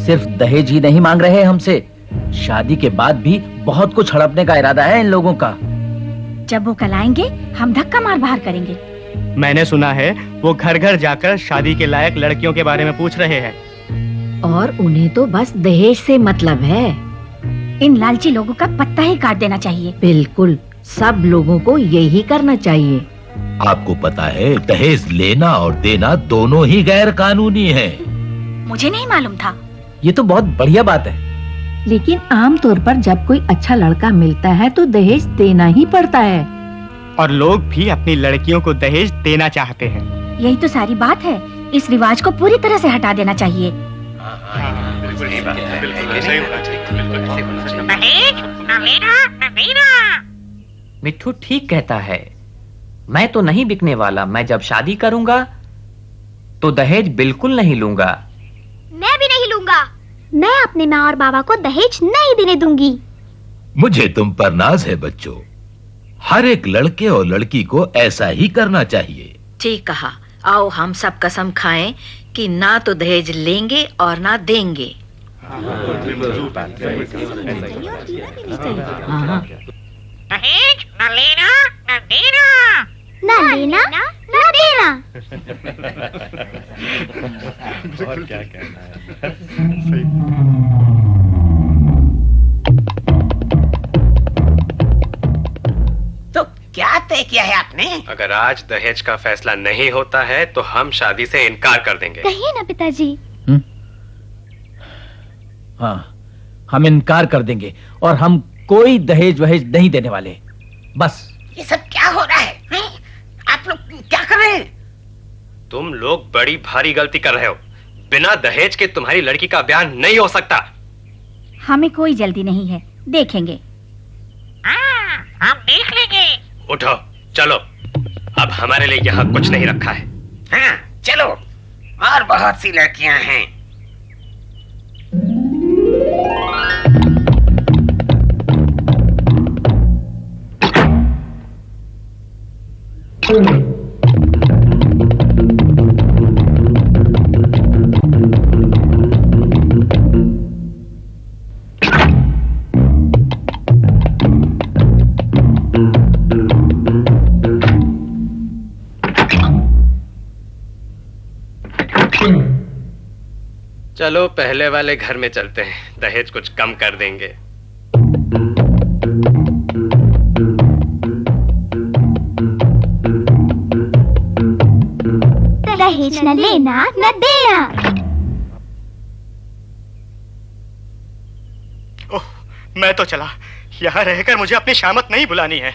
सिर्फ दहेज ही नहीं मांग रहे हमसे, शादी के बाद भी बहुत कुछ हड़पने का इरादा है इन लोगों का। जब वो कल आएंगे हम धक्का मार बाहर करेंगे। मैंने सुना है वो घर घर जाकर शादी के लायक लड़कियों के बारे में पूछ रहे हैं। और उन्हें तो बस दहेज से मतलब है। इन लालची लोगों का पत्ता ही काट देना चाहिए। बिल्कुल, सब लोगों को यही करना चाहिए। आपको पता है दहेज लेना और देना दोनों ही गैर कानूनी है। मुझे नहीं मालूम था। ये तो बहुत बढ़िया बात है। लेकिन आमतौर पर जब कोई अच्छा लड़का मिलता है तो दहेज देना ही पड़ता है। और लोग भी अपनी लड़कियों को दहेज देना चाहते हैं। यही तो सारी बात है। इस रिवाज को पूरी तरह से हटा देना चाहिए। मिट्टू ठीक कहता है। मैं तो नहीं बिकने वाला। मैं जब शादी करूंगा तो दहेज बिल्कुल नहीं लूंगा। मैं भी नहीं लूंगा। मैं अपने माँ और बाबा को दहेज नहीं देने दूंगी। मुझे तुम पर नाज है बच्चों। हर एक लड़के और लड़की को ऐसा ही करना चाहिए। ठीक कहा। आओ हम सब कसम खाएं कि ना तो दहेज लेंगे और ना देंगे। दहेज न लेना न देना। न लेना न देना। और क्या कहना है? तो क्या तय किया है आपने? अगर आज दहेज का फैसला नहीं होता है तो हम शादी से इनकार कर देंगे। कहिए ना पिताजी। हाँ हम इनकार कर देंगे और हम कोई दहेज वहेज नहीं देने वाले। बस। ये सब क्या हो रहा है? आप लोग क्या कर रहे हैं? तुम लोग बड़ी भारी गलती कर रहे हो। बिना दहेज के तुम्हारी लड़की का ब्याह नहीं हो सकता। हमें कोई जल्दी नहीं है, देखेंगे। हम देख लेंगे। उठो चलो, अब हमारे लिए यहाँ कुछ नहीं रखा है। हाँ चलो, और बहुत सी लड़कियां हैं। चलो पहले वाले घर में चलते हैं, दहेज कुछ कम कर देंगे। दहेज न लेना न देना। ओह, मैं तो चला। यहाँ रहकर मुझे अपनी शामत नहीं बुलानी है।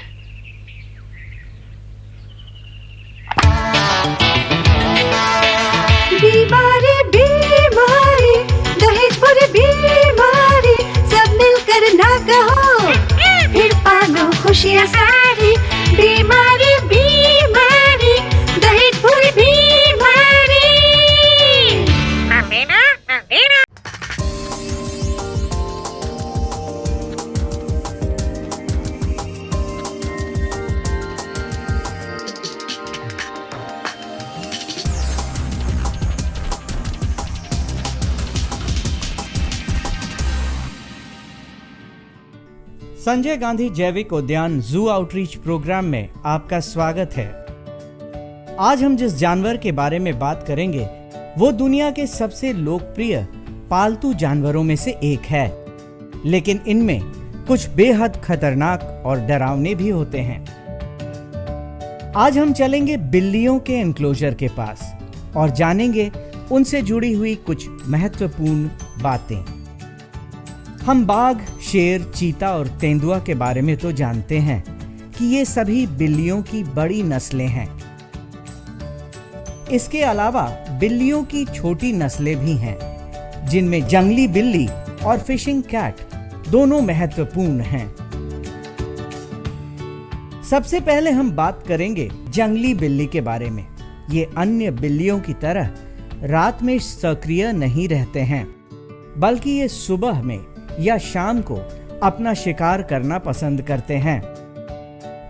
बीमारी बीमारी दहेज बुरी बीमारी, सब मिलकर ना कहो फिर पालो खुशियाँ सारी। बीमारी बीमारी दहेज बुरी बीमारी। न देना न देना। संजय गांधी जैविक उद्यान जू आउटरीच प्रोग्राम में आपका स्वागत है। आज हम जिस जानवर के बारे में बात करेंगे वो दुनिया के सबसे लोकप्रिय पालतू जानवरों में से एक है, लेकिन इनमें कुछ बेहद खतरनाक और डरावने भी होते हैं। आज हम चलेंगे बिल्लियों के एनक्लोजर के पास और जानेंगे उनसे जुड़ी हुई कुछ महत्वपूर्ण बातें। हम बाघ, शेर, चीता और तेंदुआ के बारे में तो जानते हैं कि ये सभी बिल्लियों की बड़ी नस्लें हैं। इसके अलावा बिल्लियों की छोटी नस्लें भी हैं, जिनमें जंगली बिल्ली और फिशिंग कैट दोनों महत्वपूर्ण हैं। सबसे पहले हम बात करेंगे जंगली बिल्ली के बारे में। ये अन्य बिल्लियों की तरह रात में सक्रिय नहीं रहते हैं, बल्कि ये सुबह में या शाम को अपना शिकार करना पसंद करते हैं।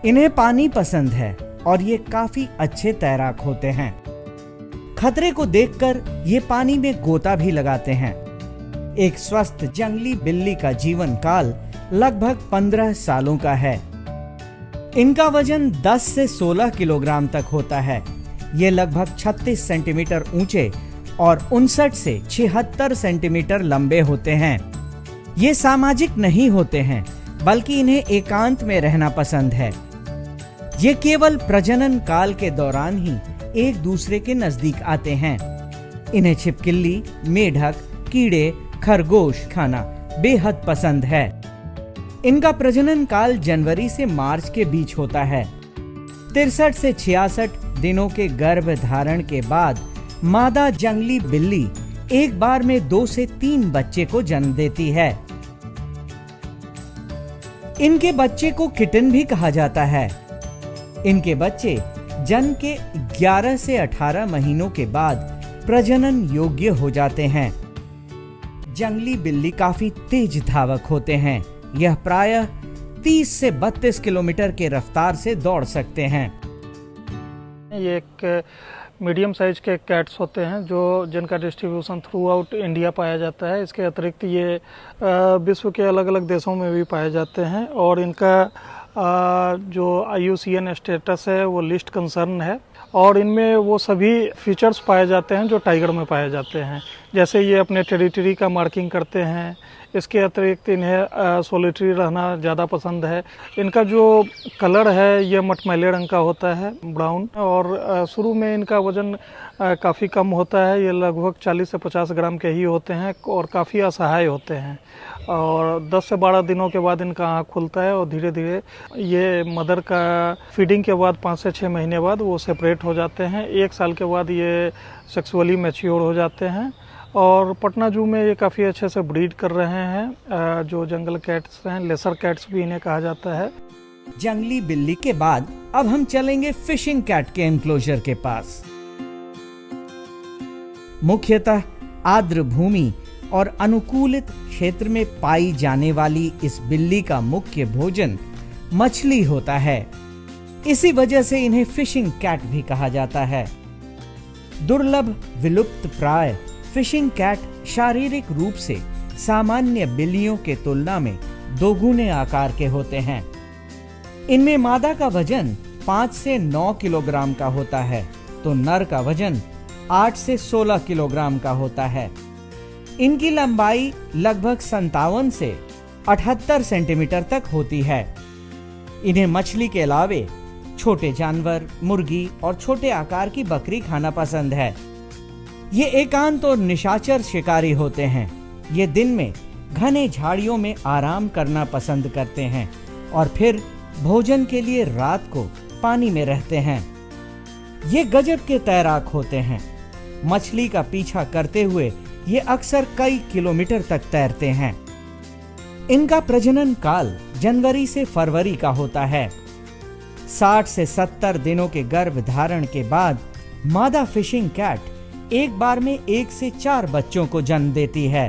इन्हें पानी पसंद है और ये काफी अच्छे तैराक होते हैं। खतरे को देखकर ये पानी में गोता भी लगाते हैं। एक स्वस्थ जंगली बिल्ली का जीवन काल लगभग 15 सालों का है। इनका वजन 10 से 16 किलोग्राम तक होता है। ये लगभग 36 सेंटीमीटर ऊंचे और 59 से 76 सेंटीमीटर लंबे होते हैं। ये सामाजिक नहीं होते हैं, बल्कि इन्हें एकांत में रहना पसंद है। ये केवल प्रजनन काल के दौरान ही एक दूसरे के नजदीक आते हैं। इन्हें छिपकली, मेढक, कीड़े, खरगोश खाना बेहद पसंद है। इनका प्रजनन काल जनवरी से मार्च के बीच होता है। 63 से 66 दिनों के गर्भधारण के बाद मादा जंगली बिल्ली एक बार में 2 से 3 बच्चे को जन्म देती है। इनके बच्चे को किटन भी कहा जाता है। इनके बच्चे जन्म के 11 से 18 महीनों के बाद प्रजनन योग्य हो जाते हैं। जंगली बिल्ली काफी तेज धावक होते हैं। यह प्रायः 30 से 32 किलोमीटर के रफ्तार से दौड़ सकते हैं। ये एक मीडियम साइज के कैट्स होते हैं जिनका डिस्ट्रीब्यूशन थ्रू आउट इंडिया पाया जाता है। इसके अतिरिक्त ये विश्व के अलग अलग देशों में भी पाए जाते हैं और इनका जो IUCN स्टेटस है वो लिस्ट कंसर्न है और इनमें वो सभी फीचर्स पाए जाते हैं जो टाइगर में पाए जाते हैं। जैसे ये अपने टेरिटरी का मार्किंग करते हैं। इसके अतिरिक्त इन्हें सोलिटरी रहना ज़्यादा पसंद है। इनका जो कलर है ये मटमैले रंग का होता है, ब्राउन, और शुरू में इनका वज़न काफ़ी कम होता है। ये लगभग 40 से 50 ग्राम के ही होते हैं और काफ़ी असहाय होते हैं और 10 से 12 दिनों के बाद इनका आँख खुलता है और धीरे धीरे ये मदर का फीडिंग के बाद 5 से 6 महीने बाद वो सेपरेट हो जाते हैं। 1 साल के बाद ये सेक्सुअली मैच्योर हो जाते हैं और पटना जू में ये काफ़ी अच्छे से ब्रीड कर रहे हैं। जो जंगल कैट्स हैं, लेसर कैट्स भी इन्हें कहा जाता है। जंगली बिल्ली के बाद अब हम चलेंगे फिशिंग कैट के एनक्लोजर के पास। मुख्यतः आर्द्र भूमि और अनुकूलित क्षेत्र में पाई जाने वाली इस बिल्ली का मुख्य भोजन मछली होता है। इसी वजह से इन्हें फिशिंग कैट भी कहा जाता है। दुर्लभ विलुप्त प्राय फिशिंग कैट शारीरिक रूप से सामान्य बिल्लियों के तुलना में दोगुने आकार के होते हैं। इनमें मादा का वजन 5 से 9 किलोग्राम का होता है, तो नर का वजन 8 से 16 किलोग्राम का होता है। इनकी लंबाई लगभग 57 से 78 सेंटीमीटर तक होती है। इन्हें मछली के अलावे छोटे जानवर, मुर्गी और छोटे आकार की बकरी खाना पसंद है। ये एकांत और निशाचर शिकारी होते हैं। ये दिन में घने झाड़ियों में आराम करना पसंद करते हैं और फिर भोजन के लिए रात को पानी में रहते हैं। ये गजब के तैराक होते हैं। मछली का पीछा करते हुए ये अक्सर कई किलोमीटर तक तैरते हैं। इनका प्रजनन काल जनवरी से फरवरी का होता है। 60 से 70 दिनों के गर्भधारण के बाद मादा फिशिंग कैट एक बार में 1 से 4 बच्चों को जन्म देती है।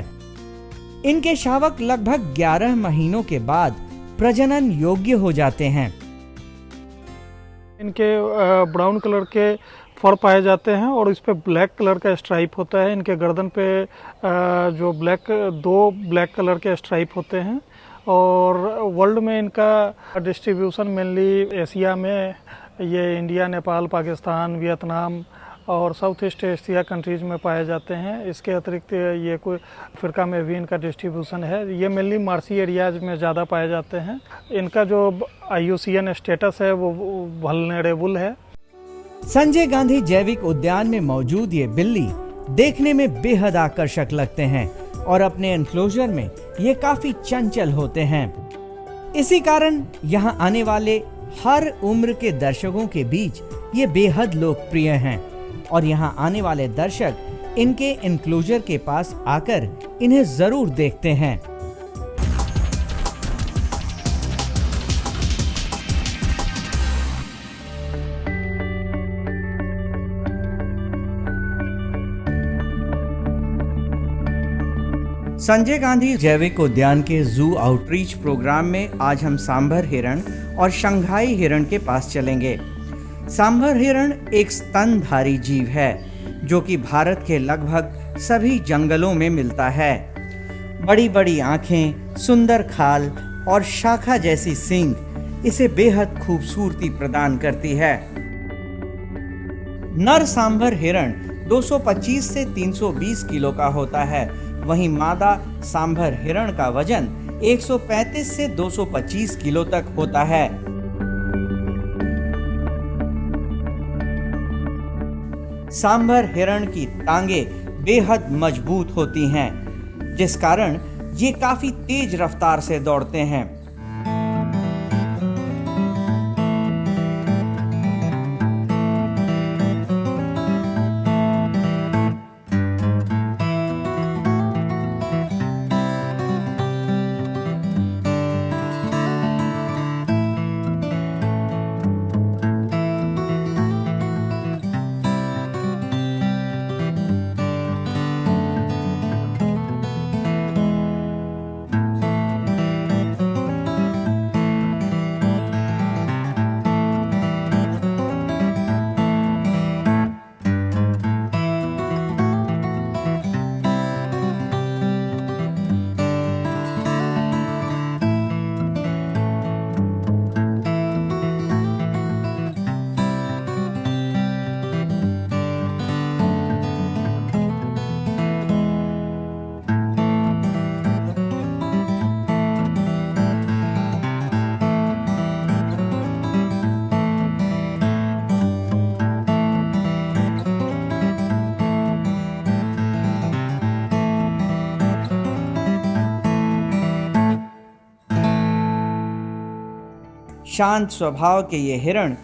इनके शावक लगभग 11 महीनों के बाद प्रजनन योग्य हो जाते हैं। इनके ब्राउन कलर के फर पाए जाते हैं और इस पे ब्लैक कलर का स्ट्राइप होता है। इनके गर्दन पे जो दो ब्लैक कलर के स्ट्राइप होते हैं और वर्ल्ड में इनका डिस्ट्रीब्यूशन मेनली एशिया में ये इंडिया, नेपाल, पाकिस्तान, वियतनाम और साउथ ईस्ट एशिया कंट्रीज में पाए जाते हैं। इसके अतिरिक्त ये कोई अफ्रीका में भी इनका डिस्ट्रीब्यूशन है। ये मेनली मार्सी एरियाज में ज़्यादा पाए जाते हैं। इनका जो IUCN स्टेटस है वो वल्नरेबल है। संजय गांधी जैविक उद्यान में मौजूद ये बिल्ली देखने में बेहद आकर्षक लगते हैं और अपने एनक्लोजर में ये काफी चंचल होते हैं। इसी कारण यहाँ आने वाले हर उम्र के दर्शकों के बीच ये बेहद लोकप्रिय हैं और यहाँ आने वाले दर्शक इनके एनक्लोजर के पास आकर इन्हें जरूर देखते हैं। संजय गांधी जैविक उद्यान के जू आउटरीच प्रोग्राम में आज हम सांभर हिरण और शंघाई हिरण के पास चलेंगे। सांभर हिरण एक स्तनधारी जीव है जो कि भारत के लगभग सभी जंगलों में मिलता है। बड़ी बड़ी आंखें, सुंदर खाल और शाखा जैसी सींग इसे बेहद खूबसूरती प्रदान करती है। नर सांभर हिरण 225 से 320 किलो का होता है, वहीं मादा सांभर हिरण का वजन 135 से 225 किलो तक होता है। सांभर हिरण की टांगे बेहद मजबूत होती हैं, जिस कारण ये काफी तेज रफ्तार से दौड़ते हैं। शांत स्वभाव के ये हिरण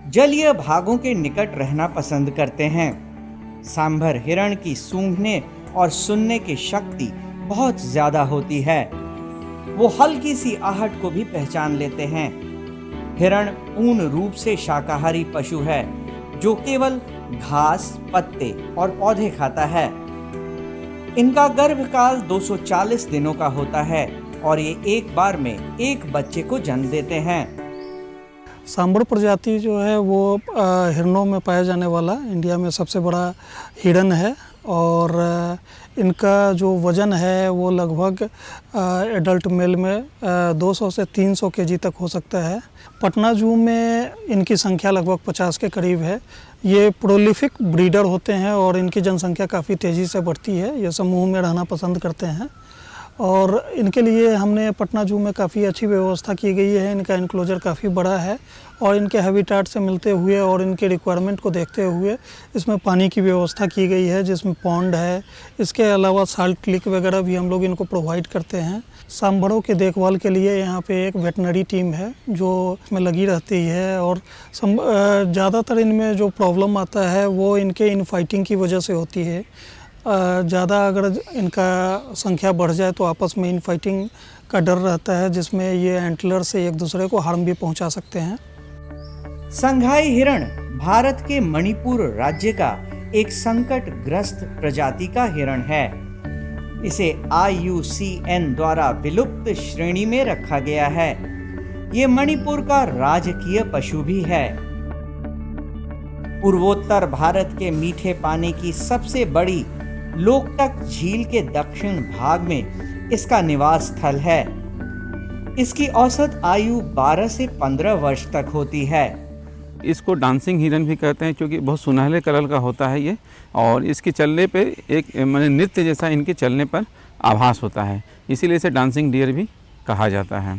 जलीय भागों के निकट रहना पसंद करते हैं। सांभर हिरण की सूंघने और सुनने की शक्ति बहुत ज्यादा होती है। वो हल्की सी आहट को भी पहचान लेते हैं। हिरण पूर्ण रूप से शाकाहारी पशु है जो केवल घास, पत्ते और पौधे खाता है। इनका गर्भकाल 240 दिनों का होता है और ये एक बार में एक बच्चे को जन्म देते हैं। सांभर प्रजाति जो है वो हिरणों में पाया जाने वाला इंडिया में सबसे बड़ा हिरण है और इनका जो वज़न है वो लगभग एडल्ट मेल में 200 से 300 केजी तक हो सकता है। पटना जू में इनकी संख्या लगभग 50 के करीब है। ये प्रोलिफिक ब्रीडर होते हैं और इनकी जनसंख्या काफ़ी तेज़ी से बढ़ती है। ये समूह में रहना पसंद करते हैं और इनके लिए हमने पटना जू में काफ़ी अच्छी व्यवस्था की गई है। इनका इनक्लोजर काफ़ी बड़ा है और इनके हैबिटेट से मिलते हुए और इनके रिक्वायरमेंट को देखते हुए इसमें पानी की व्यवस्था की गई है, जिसमें पॉन्ड है। इसके अलावा साल्ट लिक वगैरह भी हम लोग इनको प्रोवाइड करते हैं। सांभरों के देखभाल के लिए यहाँ पे एक वेटनरी टीम है जो इसमें लगी रहती है और ज़्यादातर इनमें जो प्रॉब्लम आता है वो इनके इनफाइटिंग की वजह से होती है। ज़्यादा अगर इनका संख्या बढ़ जाए तो आपस में इनफाइटिंग का डर रहता है, जिसमें ये एंटलर से एक दूसरे को हार्म भी पहुंचा सकते हैं। संघाई हिरण भारत के मणिपुर राज्य का एक संकटग्रस्त प्रजाति का हिरण है। इसे IUCN द्वारा विलुप्त श्रेणी में रखा गया है। ये मणिपुर का राजकीय पशु भी है। पूर्वोत्तर भारत के मीठे पानी की सबसे बड़ी लोकटक झील के दक्षिण भाग में इसका निवास स्थल है। इसकी औसत आयु 12 से 15 वर्ष तक होती है। इसको डांसिंग हिरन भी कहते हैं क्योंकि बहुत सुनहले कलर का होता है ये, और इसके चलने पे एक माने नृत्य जैसा इनके चलने पर आभास होता है, इसीलिए इसे डांसिंग डियर भी कहा जाता है।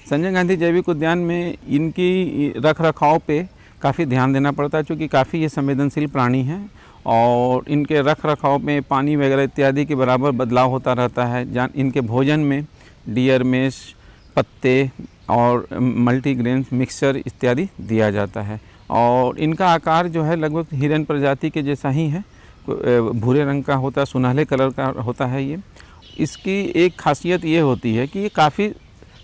संजय गांधी जैविक उद्यान में इनकी रख रखाव पे काफ़ी ध्यान देना पड़ता है क्योंकि काफ़ी ये संवेदनशील प्राणी हैं और इनके रख रखाव में पानी वगैरह इत्यादि के बराबर बदलाव होता रहता है। इनके भोजन में डियर मेश, पत्ते और मल्टीग्रेन मिक्सचर इत्यादि दिया जाता है, और इनका आकार जो है लगभग हिरन प्रजाति के जैसा ही है, भूरे रंग का होता है, सुनहले कलर का होता है ये। इसकी एक खासियत ये होती है कि ये काफ़ी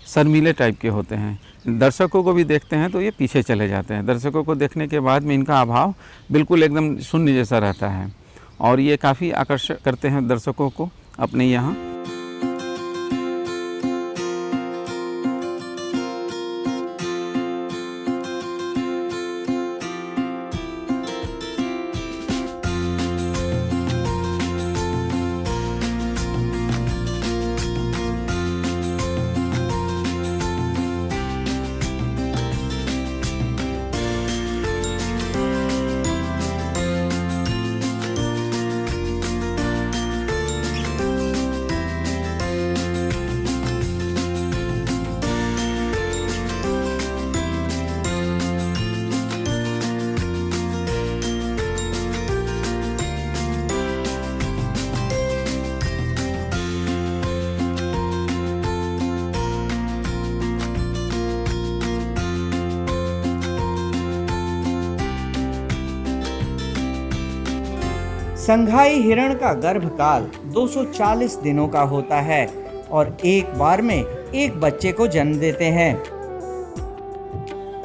शर्मीले टाइप के होते हैं, दर्शकों को भी देखते हैं तो ये पीछे चले जाते हैं, दर्शकों को देखने के बाद में इनका अभाव बिल्कुल एकदम शून्य जैसा रहता है, और ये काफ़ी आकर्षक करते हैं दर्शकों को अपने यहाँ। संघाई हिरण का गर्भकाल 240 दिनों का होता है और एक बार में एक बच्चे को जन्म देते हैं।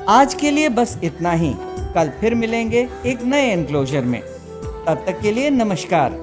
आज के लिए बस इतना ही, कल फिर मिलेंगे एक नए एनक्लोजर में। तब तक के लिए नमस्कार।